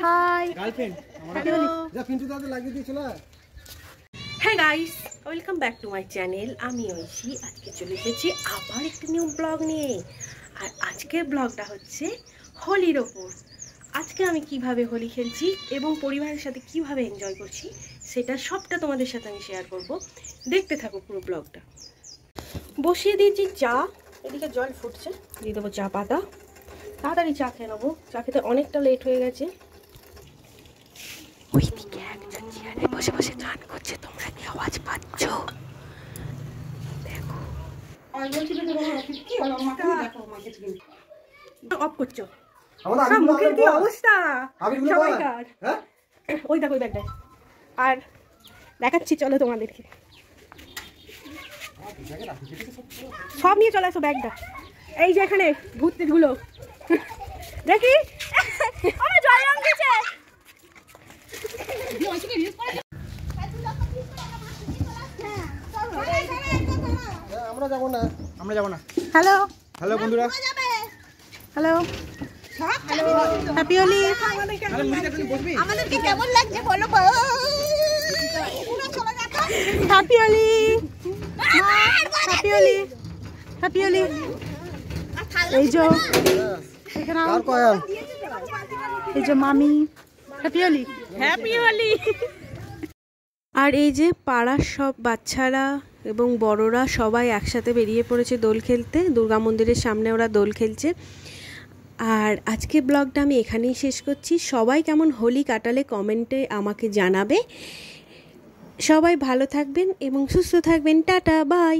High girlfriend যা পিন্টু দাদা লাগিয়ে দিয়ে চলে। হ্যাঁ guys, welcome back to my channel. আমি ঐশী। আজকে চলে এসেছি আবার একটি নিউ ব্লগ নিয়ে। আর আজকের ব্লগটা হচ্ছে হোলির ওপর। আজকে আমি কিভাবে হোলি খেলছি এবং পরিবারের সাথে কিভাবে এনজয় করছি সেটা সবটা তোমাদের সাথে আমি শেয়ার করব। দেখতে থাকো পুরো ব্লগটা। বসিয়ে দিয়েছি চা, এদিকে জল ফুটছে, দিয়ে দেবো চা পাতা। তাড়াতাড়ি চা খেয়ে নেবো, চা খেতে অনেকটা লেট হয়ে গেছে। ওইদিকে একজন চেয়ারে বসে বসে গান করছে, তোমরা কি আওয়াজ পাচ্ছ? দেখো অফ করছো, মুখের কি অবস্থা সবাইকার। ওই দেখো ওই ব্যাগটা, আর দেখাচ্ছি চলো তোমাদেরকে। সব নিয়ে চলে আসো ব্যাগটা। এই যে এখানে ভূতগুলো দেখি জল রং দিচ্ছে। আমরা যাব না। হ্যালো হ্যালো বন্ধুরা, হ্যালো হ্যাপি হোলি। আমাদেরকে কেমন লাগছে বলো। Happy Holi, happy Holi, happy Holi. এই যে এখানে এই যে মামি, হ্যাপি হোলি, হ্যাপি হোলি। আর এই যে পাড়ার সব বাচ্চারা এবং বড়রা সবাই একসাথে বেরিয়ে পড়েছে দোল খেলতে। দুর্গা মন্দিরের সামনে ওরা দোল খেলছে। আর আজকে ব্লগটা আমি এখানেই শেষ করছি। সবাই কেমন হোলি কাটালে কমেন্টে আমাকে জানাবে। সবাই ভালো থাকবেন এবং সুস্থ থাকবেন। Tata, by.